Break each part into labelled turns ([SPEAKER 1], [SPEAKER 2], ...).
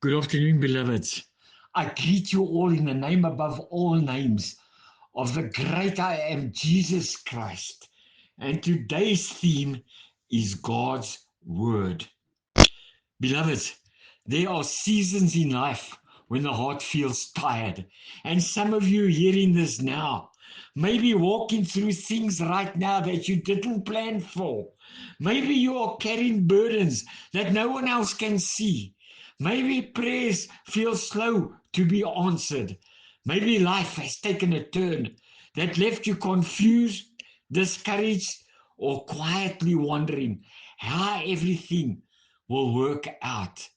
[SPEAKER 1] Good afternoon, beloveds. I greet you all in the name above all names of the great I am, Jesus Christ. And today's theme is God's Word. Beloveds, there are seasons in life when the heart feels tired. And some of you hearing this now, maybe walking through things right now that you didn't plan for. Maybe you are carrying burdens that no one else can see. Maybe prayers feel slow to be answered. Maybe life has taken a turn that left you confused, discouraged, or quietly wondering how everything will work out.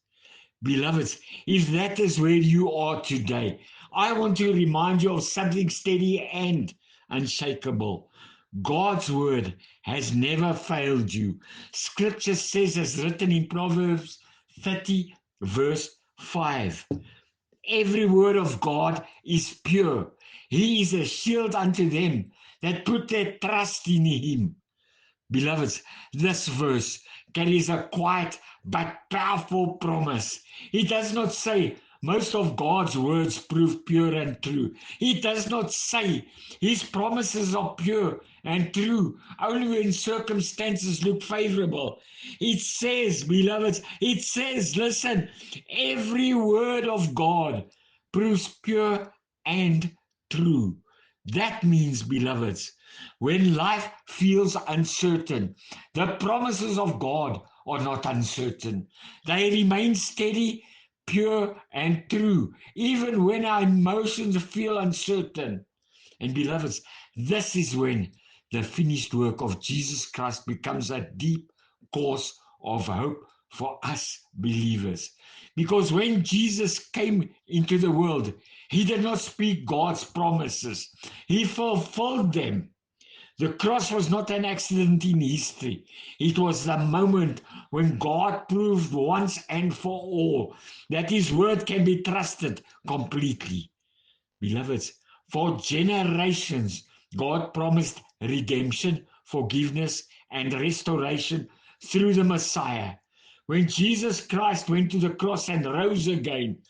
[SPEAKER 1] Beloveds, if that is where you are today, I want to remind you of something steady and unshakable. God's word has never failed you. Scripture says, as written in Proverbs 30, verse 5, every word of God is pure. He is a shield unto them that put their trust in him. Beloveds, this verse carries a quiet but powerful promise. It does not say most of God's words prove pure and true. It does not say his promises are pure and true only when circumstances look favorable. It says, beloveds, it says, listen, every word of God proves pure and true. That means, beloveds, when life feels uncertain, the promises of God are not uncertain. They remain steady, pure, and true, even when our emotions feel uncertain. And beloveds, this is when the finished work of Jesus Christ becomes a deep cause of hope for us believers. Because when Jesus came into the world, he did not speak God's promises, he fulfilled them. The cross was not an accident in history. It was the moment when God proved once and for all that his word can be trusted completely. Beloveds, for generations, God promised redemption, forgiveness, and restoration through the Messiah. When Jesus Christ went to the cross and rose again,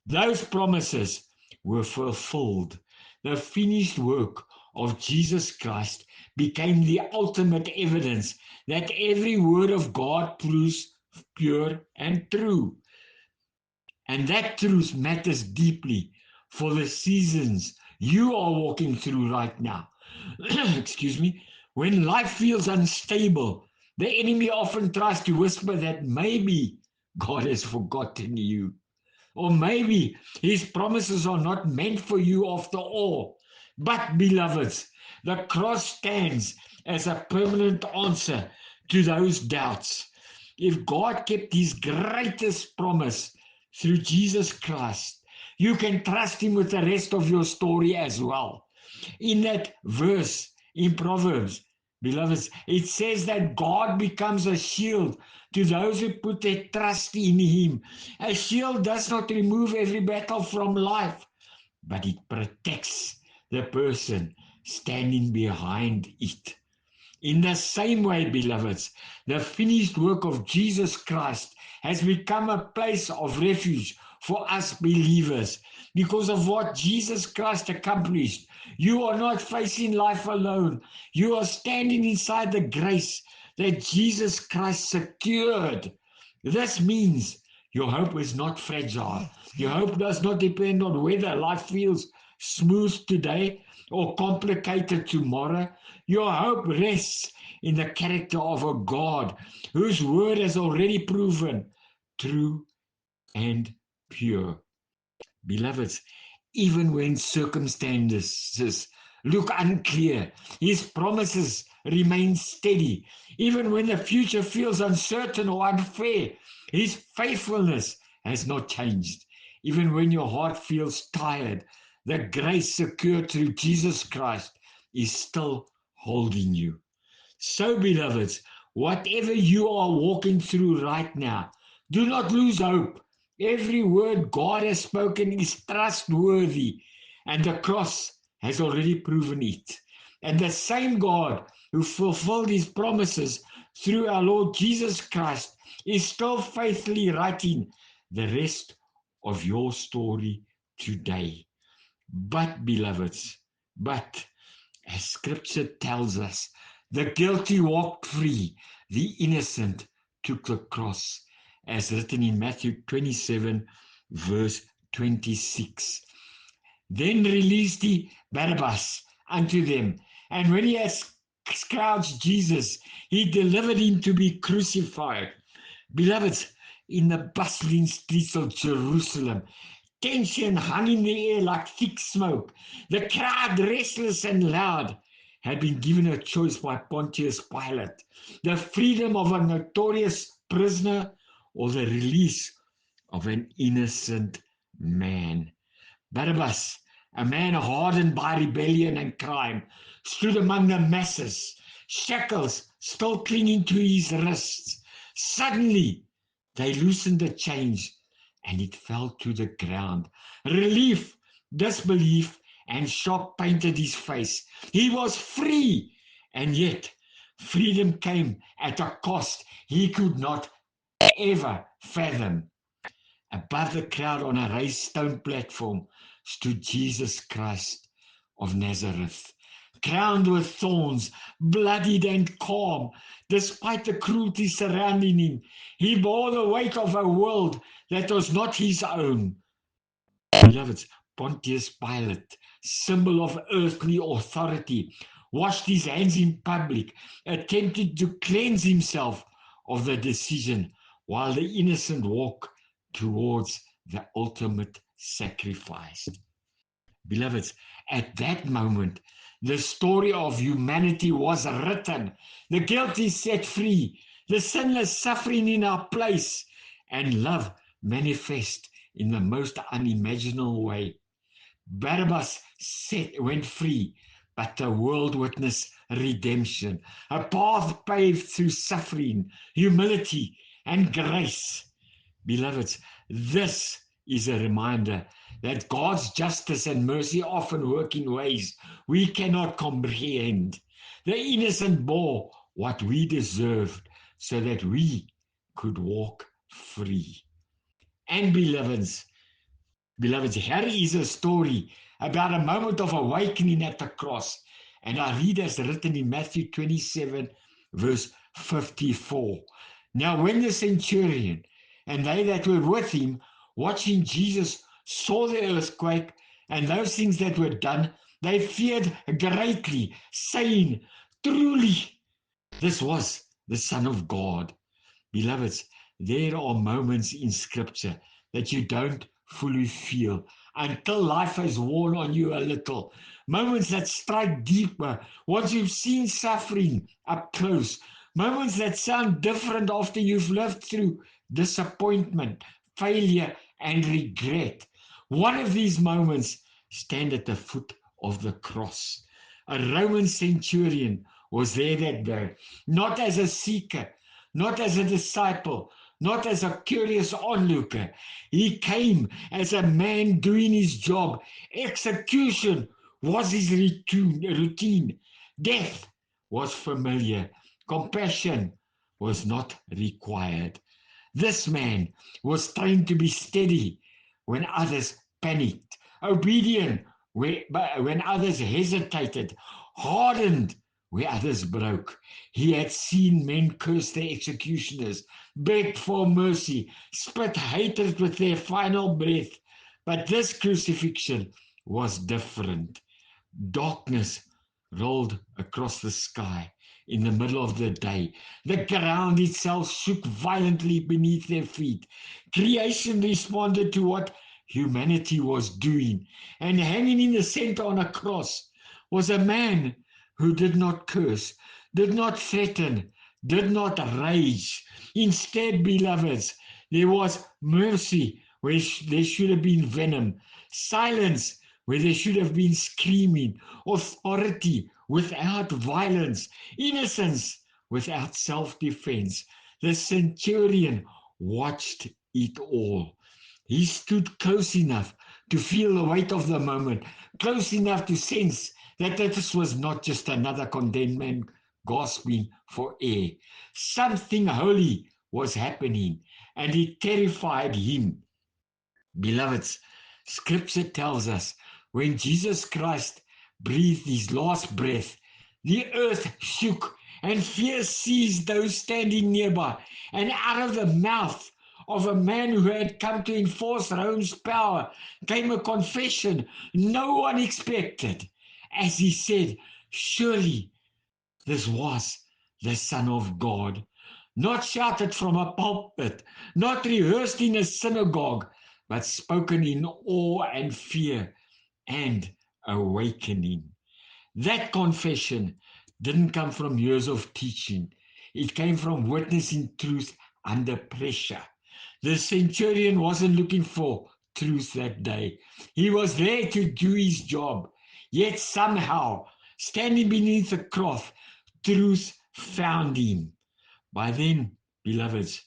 [SPEAKER 1] those promises were fulfilled. The finished work of Jesus Christ became the ultimate evidence that every word of God proves pure and true. And that truth matters deeply for the seasons you are walking through right now. Excuse me. When life feels unstable, the enemy often tries to whisper that maybe God has forgotten you. Or maybe his promises are not meant for you after all. But, beloveds, the cross stands as a permanent answer to those doubts. If God kept his greatest promise through Jesus Christ, you can trust him with the rest of your story as well. In that verse in Proverbs, beloveds, it says that God becomes a shield to those who put their trust in him. A shield does not remove every battle from life, but it protects the person standing behind it. In the same way, beloveds, the finished work of Jesus Christ has become a place of refuge for us believers. Because of what Jesus Christ accomplished, you are not facing life alone. You are standing inside the grace that Jesus Christ secured. This means your hope is not fragile. Your hope does not depend on whether life feels smooth today or complicated tomorrow. Your hope rests in the character of a God whose word has already proven true and pure. Beloveds, even when circumstances look unclear, his promises remain steady. Even when the future feels uncertain or unfair, his faithfulness has not changed. Even when your heart feels tired, the grace secured through Jesus Christ is still holding you. So, beloveds, whatever you are walking through right now, do not lose hope. Every word God has spoken is trustworthy, and the cross has already proven it. And the same God who fulfilled his promises through our Lord Jesus Christ is still faithfully writing the rest of your story today. But, beloveds, as Scripture tells us, the guilty walked free, the innocent took the cross, as written in Matthew 27, verse 26. Then released he Barabbas unto them, and when he had scourged Jesus, he delivered him to be crucified. Beloveds, in the bustling streets of Jerusalem, tension hung in the air like thick smoke. The crowd, restless and loud, had been given a choice by Pontius Pilate: the freedom of a notorious prisoner or the release of an innocent man. Barabbas, a man hardened by rebellion and crime, stood among the masses, shackles still clinging to his wrists. Suddenly, they loosened the chains, and it fell to the ground. Relief, disbelief, and shock painted his face. He was free, and yet freedom came at a cost he could not ever fathom. Above the crowd on a raised stone platform stood Jesus Christ of Nazareth, crowned with thorns, bloodied and calm. Despite the cruelty surrounding him, he bore the weight of a world that was not his own. Beloveds, Pontius Pilate, symbol of earthly authority, washed his hands in public, attempted to cleanse himself of the decision, while the innocent walked towards the ultimate sacrifice. Beloveds, at that moment, the story of humanity was written. The guilty set free, the sinless suffering in our place, and love manifest in the most unimaginable way. Barabbas went free, but the world witnessed redemption, a path paved through suffering, humility, and grace. Beloveds, this is a reminder that God's justice and mercy often work in ways we cannot comprehend. The innocent bore what we deserved so that we could walk free. And beloveds, here is a story about a moment of awakening at the cross. And I read as written in Matthew 27, verse 54. Now, when the centurion and they that were with him, watching Jesus, saw the earthquake and those things that were done, they feared greatly, saying, truly, this was the Son of God. Beloveds, there are moments in Scripture that you don't fully feel until life has worn on you a little. Moments that strike deeper once you've seen suffering up close. Moments that sound different after you've lived through disappointment, failure, and regret. One of these moments stand at the foot of the cross. A Roman centurion was there that day, not as a seeker, not as a disciple, not as a curious onlooker. He came as a man doing his job. Execution was his routine. Death was familiar. Compassion was not required. This man was trained to be steady when others panicked, obedient when others hesitated, hardened where others broke. He had seen men curse their executioners, beg for mercy, spit hatred with their final breath. But this crucifixion was different. Darkness rolled across the sky in the middle of the day. The ground itself shook violently beneath their feet. Creation responded to what humanity was doing. And hanging in the center on a cross was a man who did not curse, did not threaten, did not rage. Instead, beloveds, there was mercy where there should have been venom, silence where there should have been screaming, authority without violence, innocence without self-defense. The centurion watched it all. He stood close enough to feel the weight of the moment, close enough to sense that this was not just another condemned man gasping for air. Something holy was happening, and it terrified him. Beloveds, Scripture tells us when Jesus Christ breathed his last breath, the earth shook and fear seized those standing nearby. And out of the mouth of a man who had come to enforce Rome's power came a confession no one expected. As he said, surely this was the Son of God. Not shouted from a pulpit, not rehearsed in a synagogue, but spoken in awe and fear and awakening. That confession didn't come from years of teaching. It came from witnessing truth under pressure. The centurion wasn't looking for truth that day. He was there to do his job. Yet somehow, standing beneath the cross, truth found him. By then, beloveds,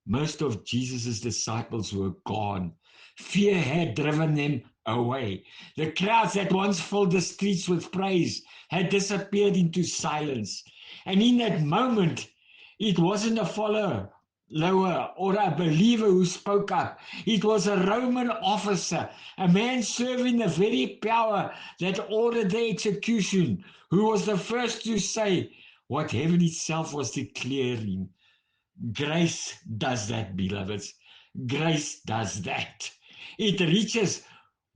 [SPEAKER 1] most of Jesus' disciples were gone. Fear had driven them away. The crowds that once filled the streets with praise had disappeared into silence. And in that moment, it wasn't a follower or a believer who spoke up. It was a Roman officer, a man serving the very power that ordered the execution, who was the first to say what heaven itself was declaring. Grace does that, beloveds. Grace does that. It reaches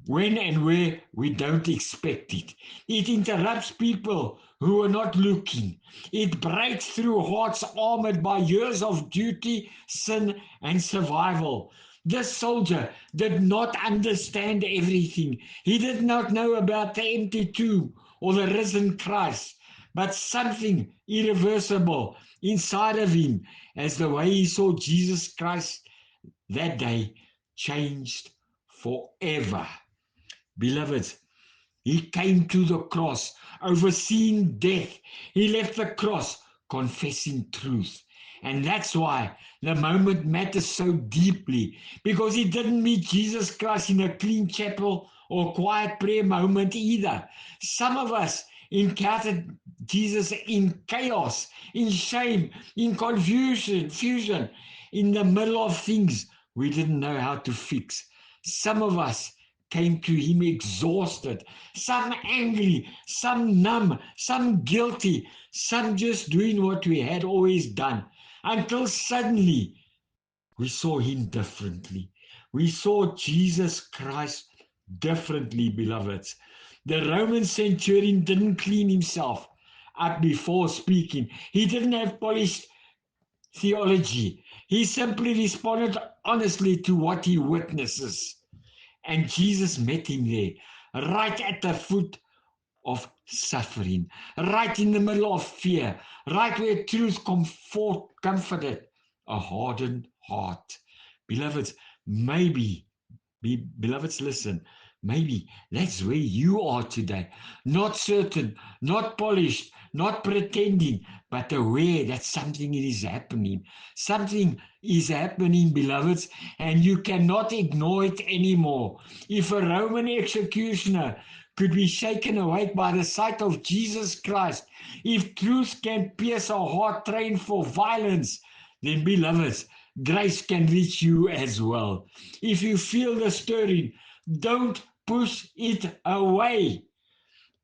[SPEAKER 1] when and where we don't expect it. It interrupts people who are not looking. It breaks through hearts armored by years of duty, sin, and survival. This soldier did not understand everything. He did not know about the empty tomb or the risen Christ, but something irreversible inside of him, as the way he saw Jesus Christ that day, changed forever. Beloveds, he came to the cross, overseeing death. He left the cross, confessing truth. And that's why the moment matters so deeply, because he didn't meet Jesus Christ in a clean chapel or quiet prayer moment either. Some of us encountered Jesus in chaos, in shame, in confusion, in the middle of things we didn't know how to fix. Some of us came to him exhausted, some angry, some numb, some guilty, some just doing what we had always done, until suddenly we saw him differently. We saw Jesus Christ differently, beloveds. The Roman centurion didn't clean himself up before speaking. He didn't have polished theology. He simply responded honestly to what he witnesses. And Jesus met him there, right at the foot of suffering, right in the middle of fear, right where truth comforted a hardened heart. Beloveds, beloveds, listen, maybe that's where you are today. Not certain, not polished, not pretending, but aware that something is happening. Something is happening, beloveds, and you cannot ignore it anymore. If a Roman executioner could be shaken awake by the sight of Jesus Christ, if truth can pierce a heart trained for violence, then, beloveds, grace can reach you as well. If you feel the stirring, don't push it away.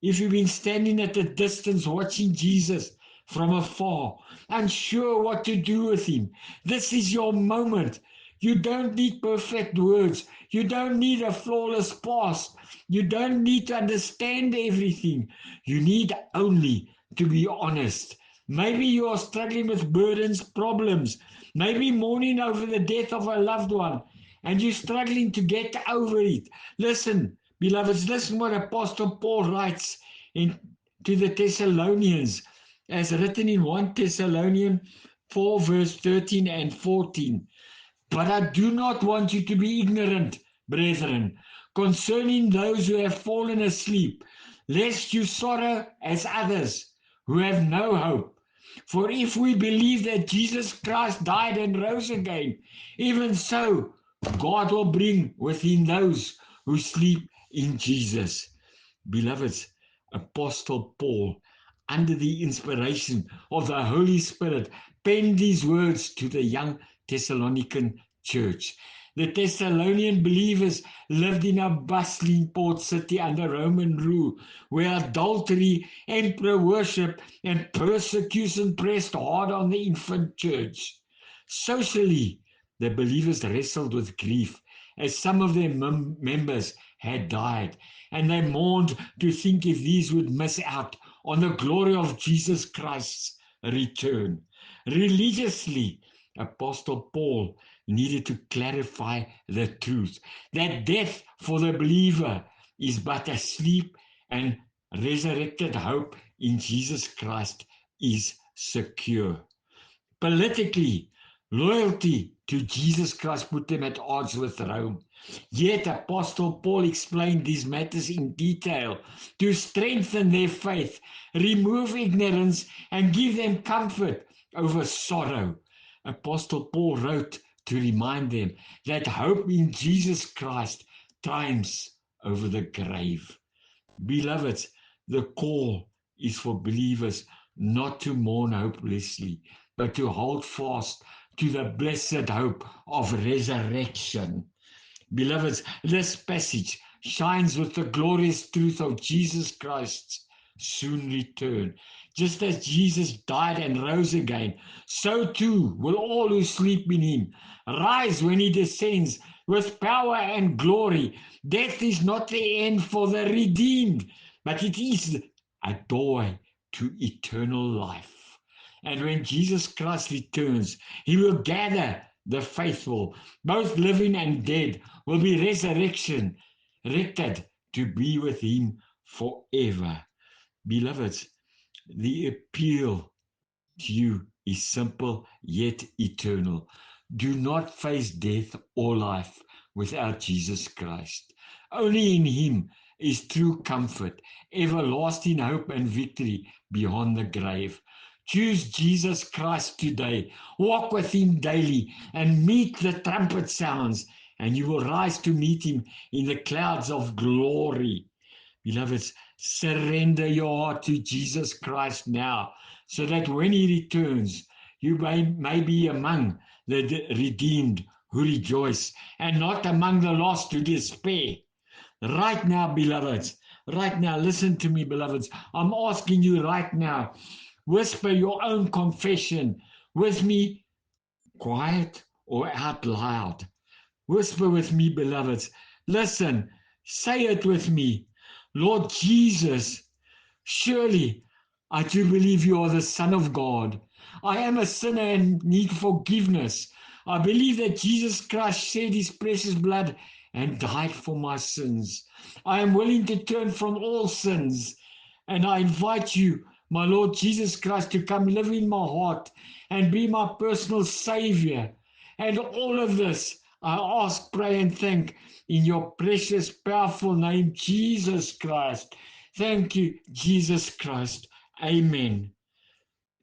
[SPEAKER 1] If you've been standing at a distance watching Jesus from afar, unsure what to do with him, this is your moment. You don't need perfect words. You don't need a flawless past. You don't need to understand everything. You need only to be honest. Maybe you are struggling with burdens, problems, maybe mourning over the death of a loved one, and you're struggling to get over it. Listen, beloveds, listen what Apostle Paul writes to the Thessalonians, as written in 1 Thessalonians 4, verse 13 and 14. But I do not want you to be ignorant, brethren, concerning those who have fallen asleep, lest you sorrow as others who have no hope. For if we believe that Jesus Christ died and rose again, even so God will bring within those who sleep in Jesus. Beloveds, Apostle Paul, under the inspiration of the Holy Spirit, penned these words to the young Thessalonican church. The Thessalonian believers lived in a bustling port city under Roman rule, where adultery, emperor worship, and persecution pressed hard on the infant church. Socially, the believers wrestled with grief as some of their members had died, and they mourned to think if these would miss out on the glory of Jesus Christ's return. Religiously, Apostle Paul needed to clarify the truth that death for the believer is but a sleep, and resurrected hope in Jesus Christ is secure. Politically, loyalty to Jesus Christ put them at odds with Rome. Yet Apostle Paul explained these matters in detail to strengthen their faith, remove ignorance, and give them comfort over sorrow. Apostle Paul wrote to remind them that hope in Jesus Christ triumphs over the grave. Beloved, the call is for believers not to mourn hopelessly, but to hold fast to the blessed hope of resurrection. Beloveds, this passage shines with the glorious truth of Jesus Christ's soon return. Just as Jesus died and rose again, so too will all who sleep in him rise when he descends with power and glory. Death is not the end for the redeemed, but it is a doorway to eternal life. And when Jesus Christ returns, he will gather the faithful, both living and dead, will be resurrected to be with him forever. Beloveds, the appeal to you is simple yet eternal. Do not face death or life without Jesus Christ. Only in him is true comfort, everlasting hope, and victory beyond the grave. Choose Jesus Christ today. Walk with him daily and meet the trumpet sounds, and you will rise to meet him in the clouds of glory. Beloveds, surrender your heart to Jesus Christ now, so that when he returns, you may be among the redeemed who rejoice, and not among the lost who despair. Right now, beloveds, right now, listen to me, beloveds. I'm asking you right now, whisper your own confession with me, quiet or out loud. Whisper with me, beloveds. Listen, say it with me. Lord Jesus, surely I do believe you are the Son of God. I am a sinner and need forgiveness. I believe that Jesus Christ shed his precious blood and died for my sins. I am willing to turn from all sins, and I invite you, my Lord Jesus Christ, to come live in my heart and be my personal Savior. And all of this I ask, pray, and thank in your precious, powerful name, Jesus Christ. Thank you, Jesus Christ. Amen.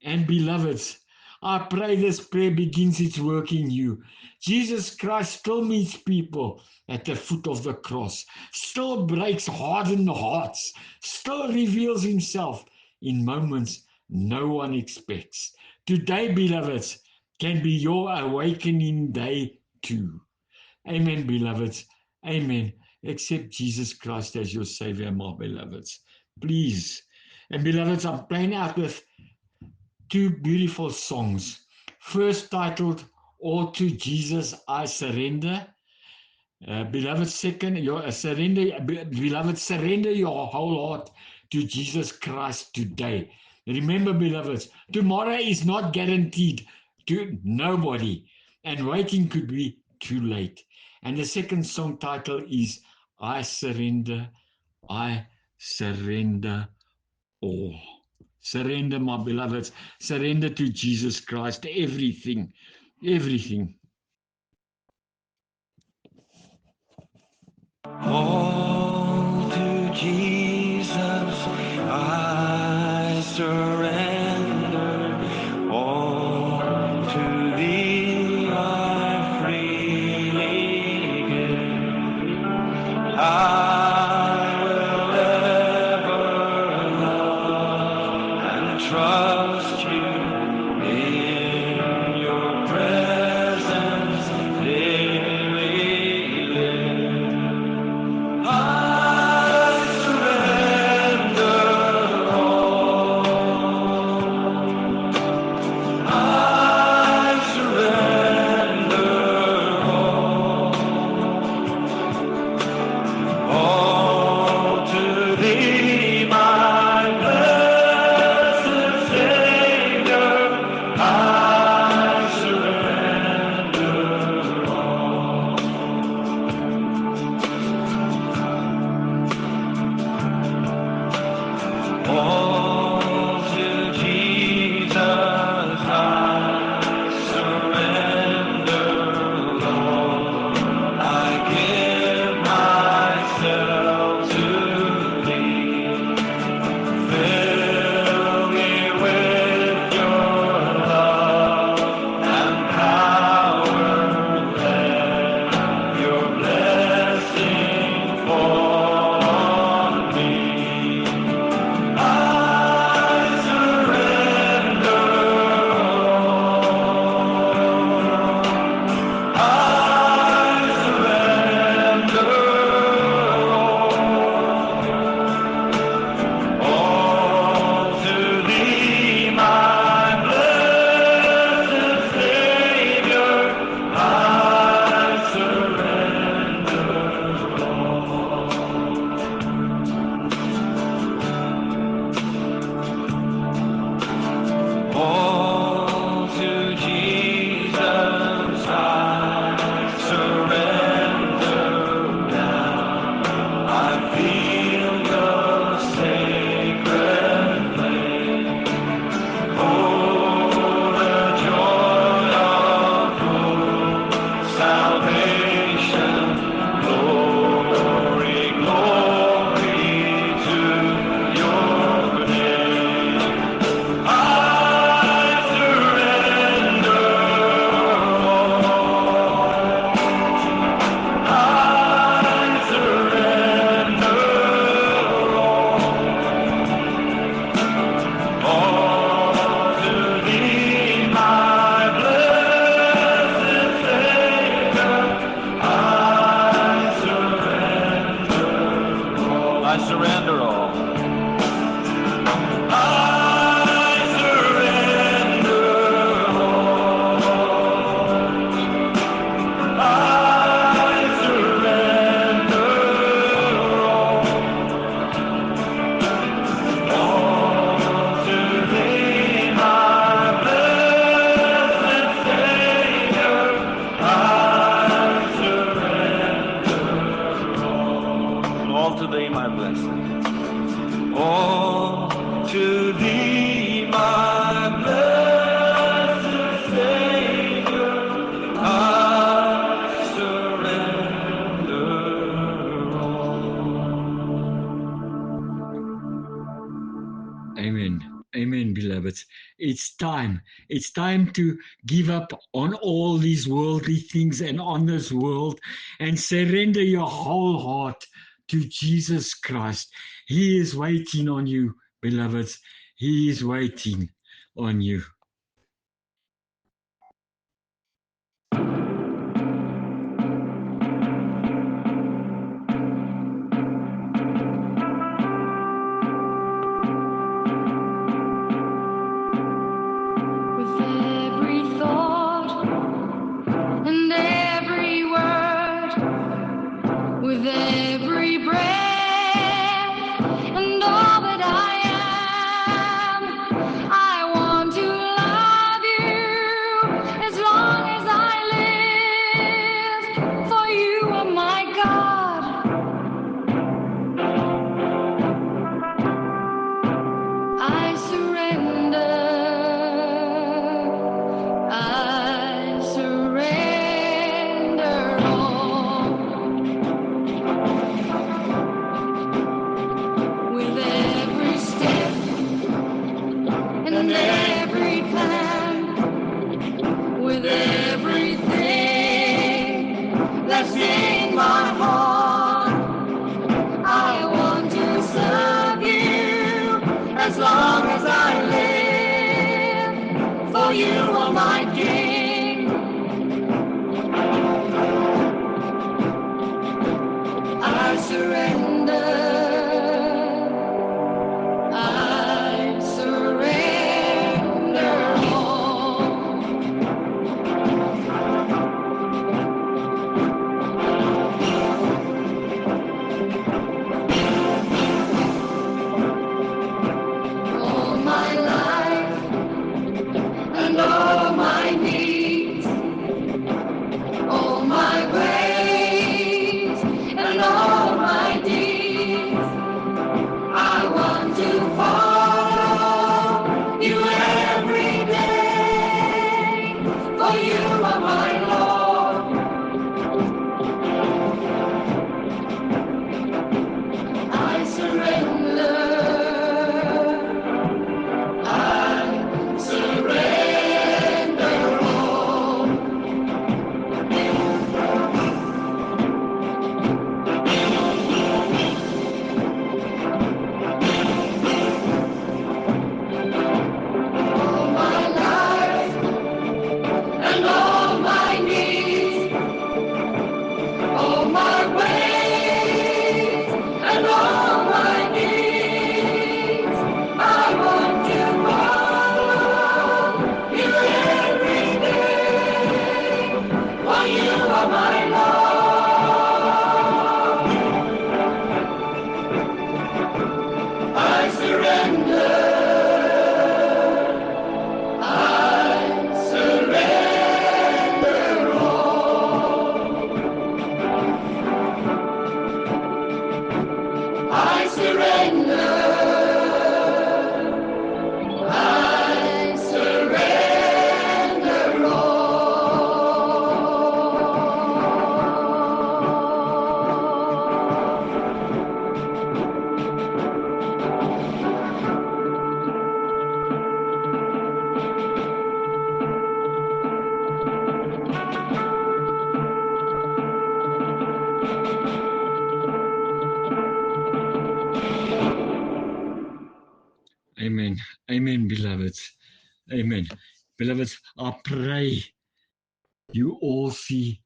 [SPEAKER 1] And beloveds, I pray this prayer begins its work in you. Jesus Christ still meets people at the foot of the cross, still breaks hardened hearts, still reveals himself in moments no one expects. Today, beloveds, can be your awakening day too. Amen, beloveds. Amen. Accept Jesus Christ as your Savior, my beloveds. Please. And beloveds, I'm playing out with two beautiful songs. First titled, All to Jesus I Surrender. Beloved, second, beloved, surrender your whole heart to Jesus Christ today. Remember, beloveds, tomorrow is not guaranteed to nobody, and waiting could be too late. And the second song title is I Surrender All. Surrender, my beloveds. Surrender to Jesus Christ. Everything. Everything.
[SPEAKER 2] All to Jesus I surrender. All to thee I freely give. I will ever love and trust you in your presence daily. my blessed. All to thee, my blessed Savior, I surrender all.
[SPEAKER 1] Amen. Amen, beloveds. It's time. It's time to give up on all these worldly things and on this world and surrender your whole heart to Jesus Christ. He is waiting on you, beloveds. He is waiting on you.
[SPEAKER 3] With every thought and every word, with every breath and all that I am, I want to love you as long as I live, for you are my God. I surrender. I surrender all. With every step and every plan, with everything that's in my heart, I want to serve you as long as I live, for you are my King. I surrender. I surrender all. All my life and all my needs, all my ways and all my deeds, I want to follow you every day, for you are my Lord. I surrender. I surrender all. All my life and all my needs, all my ways and all my needs, I want to follow you every day, for you are my Lord. I surrender. I surrender all. I surrender. I surrender all.
[SPEAKER 1] Amen. Amen, beloveds. Amen. Beloveds, I pray you all see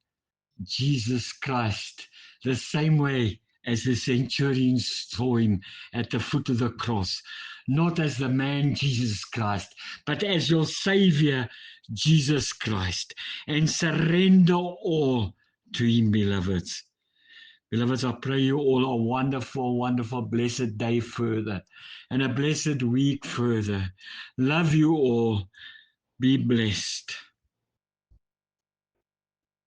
[SPEAKER 1] Jesus Christ the same way as the centurions saw him at the foot of the cross, not as the man Jesus Christ, but as your Savior Jesus Christ, and surrender all to him, beloveds. Beloveds, I pray you all a wonderful, wonderful, blessed day further and a blessed week further. Love you all. Be blessed.